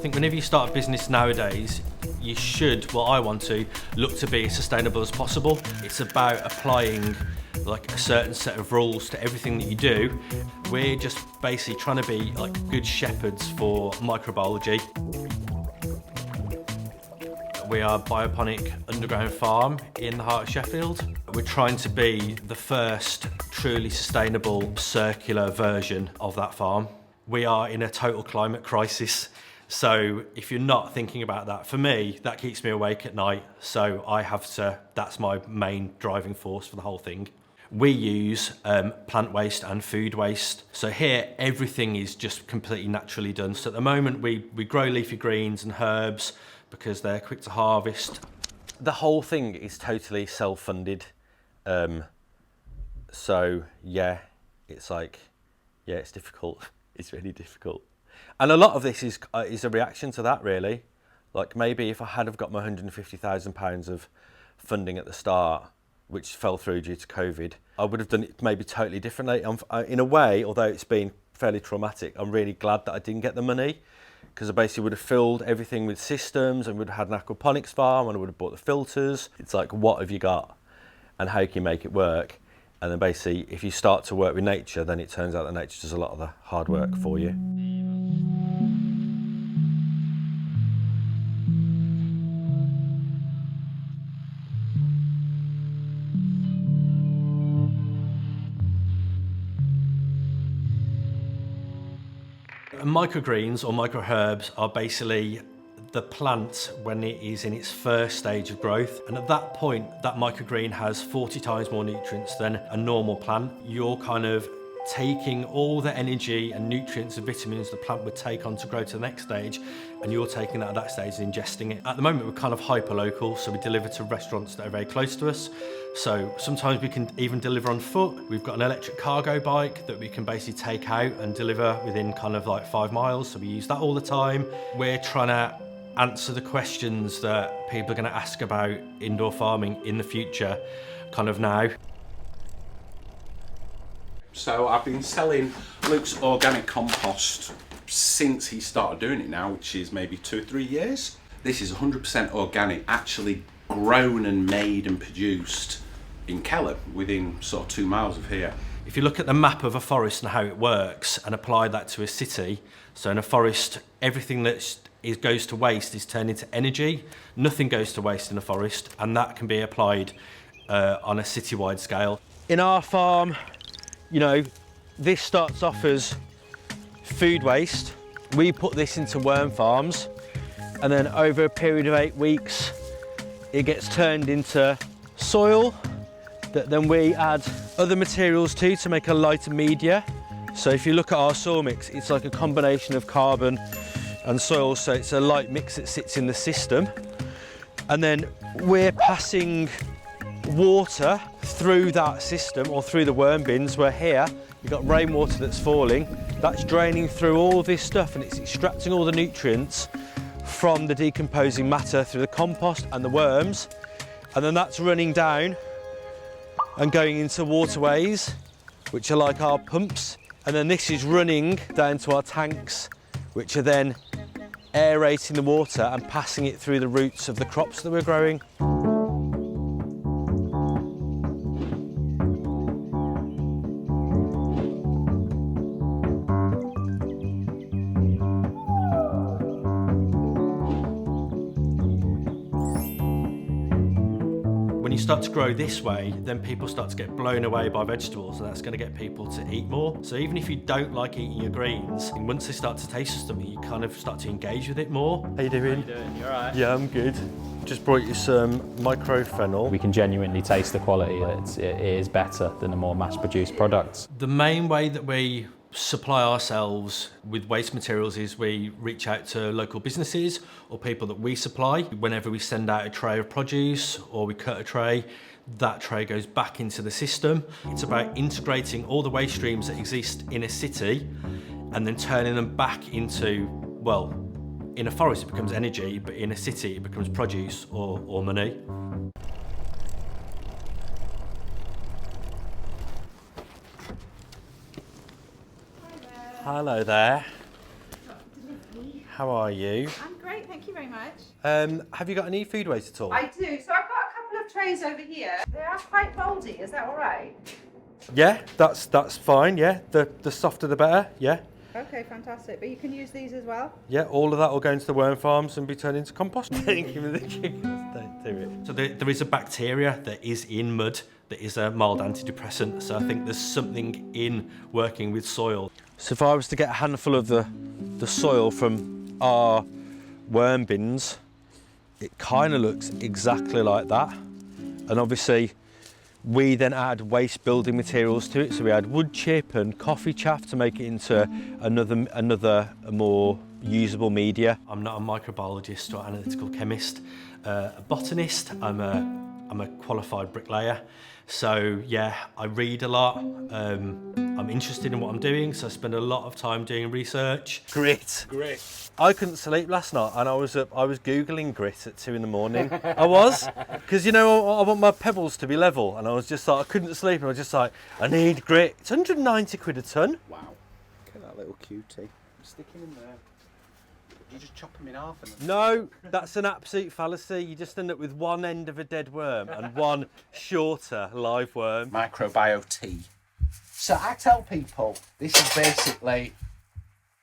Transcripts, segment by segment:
think whenever you start a business nowadays, you should, well, I want to, look to be as sustainable as possible. It's about applying like a certain set of rules to everything that you do. We're just basically trying to be like good shepherds for microbiology. We are a bioponic underground farm in the heart of Sheffield. We're trying to be the first truly sustainable circular version of that farm. We are in a total climate crisis. So if you're not thinking about that, for me, that keeps me awake at night. So that's my main driving force for the whole thing. We use plant waste and food waste. So here, everything is just completely naturally done. So at the moment, we grow leafy greens and herbs because they're quick to harvest. The whole thing is totally self-funded. So yeah, it's difficult. It's really difficult. And a lot of this is a reaction to that, really. Like maybe if I had have got my £150,000 of funding at the start, which fell through due to COVID, I would have done it maybe totally differently. In a way, although it's been fairly traumatic, I'm really glad that I didn't get the money, because I basically would have filled everything with systems and would have had an aquaponics farm and I would have bought the filters. It's like, what have you got and how can you make it work? And then basically, if you start to work with nature, then it turns out that nature does a lot of the hard work for you. Microgreens or microherbs are basically the plant when it is in its first stage of growth, and at that point that microgreen has 40 times more nutrients than a normal plant. You're kind of taking all the energy and nutrients and vitamins the plant would take on to grow to the next stage, and you're taking that at that stage and ingesting it. At the moment we're kind of hyper-local, so we deliver to restaurants that are very close to us. So sometimes we can even deliver on foot. We've got an electric cargo bike that we can basically take out and deliver within kind of like 5 miles, so we use that all the time. We're trying to answer the questions that people are going to ask about indoor farming in the future, kind of now. So I've been selling Luke's organic compost since he started doing it now, which is maybe 2 or 3 years. This is 100% organic, actually grown and made and produced in Kelham, within sort of 2 miles of here. If you look at the map of a forest and how it works and apply that to a city, so in a forest, everything that goes to waste is turned into energy. Nothing goes to waste in a forest, and that can be applied on a citywide scale. In our farm, you know, this starts off as food waste. We put this into worm farms, and then over a period of 8 weeks, it gets turned into soil that then we add other materials to make a lighter media. So if you look at our soil mix, it's like a combination of carbon and soil, so it's a light mix that sits in the system. And then we're passing water through that system or through the worm bins, where here you've got rainwater that's falling, that's draining through all this stuff and it's extracting all the nutrients from the decomposing matter through the compost and the worms, and then that's running down and going into waterways, which are like our pumps, and then this is running down to our tanks, which are then aerating the water and passing it through the roots of the crops that we're growing. When you start to grow this way, then people start to get blown away by vegetables, and that's going to get people to eat more. So even if you don't like eating your greens, once they start to taste something, you kind of start to engage with it more. How you doing? How you doing? You all right? Yeah, I'm good. Just brought you some microfennel. We can genuinely taste the quality. It is better than the more mass-produced products. The main way that we supply ourselves with waste materials is we reach out to local businesses or people that we supply. Whenever we send out a tray of produce or we cut a tray, that tray goes back into the system. It's about integrating all the waste streams that exist in a city and then turning them back into, well, in a forest it becomes energy, but in a city it becomes produce or money. Hello there. how are you? I'm great, thank you very much. Have you got any food waste at all? I do. So I've got a couple of trays over here. They are quite mouldy, is that all right? Yeah, that's fine, yeah. The softer the better, yeah. Okay, fantastic. But you can use these as well? Yeah, all of that will go into the worm farms and be turned into compost. Thank you for the chickens, don't do it. So there is a bacteria that is in mud that is a mild antidepressant, so I think there's something in working with soil. So if I was to get a handful of the soil from our worm bins, it kind of looks exactly like that. And obviously we then add waste building materials to it. So we add wood chip and coffee chaff to make it into another more usable media. I'm not a microbiologist or analytical chemist, a botanist. I'm a qualified bricklayer. So yeah, I read a lot. I'm interested in what I'm doing, so I spend a lot of time doing research. Grit. I couldn't sleep last night, and I was googling grit at 2 in the morning. I was, because you know I want my pebbles to be level, and I was just like I couldn't sleep, and I was just like I need grit. It's 190 quid a ton. Wow. Look at that little cutie. Stick him in there. You just chop him in half. And No, that's an absolute fallacy. You just end up with one end of a dead worm and one shorter live worm. Microbiome tea. So I tell people this is basically,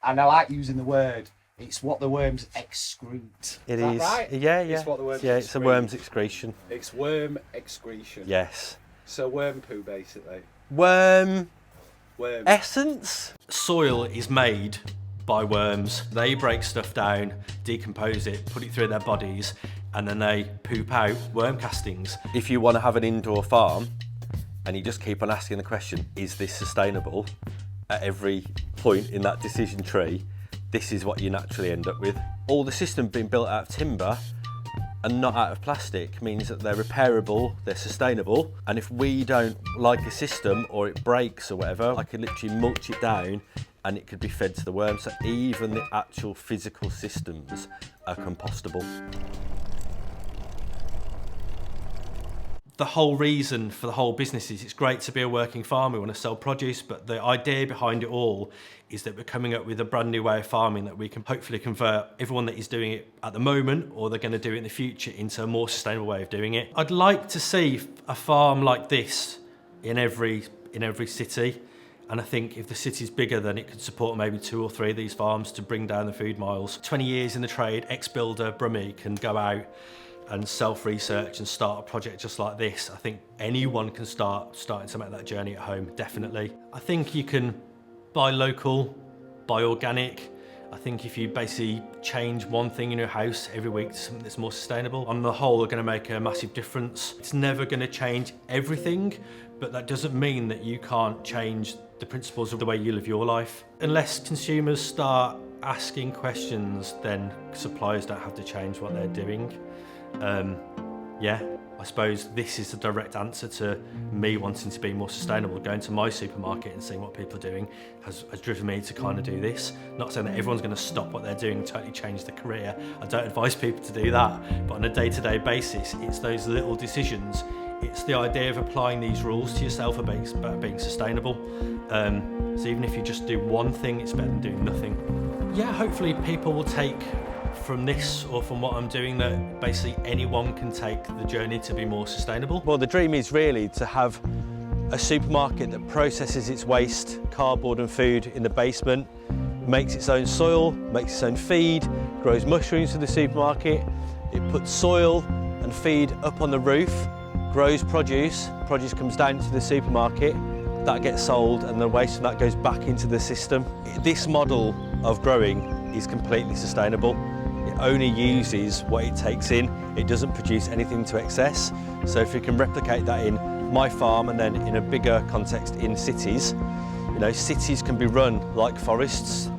and I like using the word, it's what the worms excrete. It is. is. Right? Yeah. It's what the worms it's a excrete. worm's excretion. It's worm excretion. Yes. So worm poo basically. Worm Worm. essence. Soil is made by worms. They break stuff down, decompose it, put it through their bodies, and then they poop out worm castings. If you want to have an indoor farm and you just keep on asking the question, is this sustainable? At every point in that decision tree, this is what you naturally end up with. All the systems being built out of timber and not out of plastic means that they're repairable, they're sustainable, and if we don't like a system or it breaks or whatever, I could literally mulch it down and it could be fed to the worms. So even the actual physical systems are compostable. The whole reason for the whole business is it's great to be a working farm, we want to sell produce, but the idea behind it all is that we're coming up with a brand new way of farming that we can hopefully convert everyone that is doing it at the moment, or they're going to do it in the future, into a more sustainable way of doing it. I'd like to see a farm like this in every city. And I think if the city's bigger, then it could support maybe 2 or 3 of these farms to bring down the food miles. 20 years in the trade, ex-builder Brummie can go out and self-research and start a project just like this. I think anyone can starting to make that journey at home, definitely. I think you can buy local, buy organic. I think if you basically change one thing in your house every week to something that's more sustainable, on the whole, they're going to make a massive difference. It's never going to change everything, but that doesn't mean that you can't change the principles of the way you live your life. Unless consumers start asking questions, then suppliers don't have to change what they're doing. Yeah, I suppose this is the direct answer to me wanting to be more sustainable. Going to my supermarket and seeing what people are doing has driven me to kind of do this. Not saying that everyone's going to stop what they're doing and totally change their career. I don't advise people to do that, but on a day-to-day basis, it's those little decisions. It's the idea of applying these rules to yourself about being sustainable. So even if you just do one thing, it's better than doing nothing. Yeah, hopefully people will take from this or from what I'm doing that basically anyone can take the journey to be more sustainable. Well, the dream is really to have a supermarket that processes its waste, cardboard and food in the basement, makes its own soil, makes its own feed, grows mushrooms for the supermarket. It puts soil and feed up on the roof, grows produce comes down to the supermarket, that gets sold and the waste from that goes back into the system. This model of growing is completely sustainable. It only uses what it takes in. It doesn't produce anything to excess. So if you can replicate that in my farm and then in a bigger context in cities, you know, cities can be run like forests.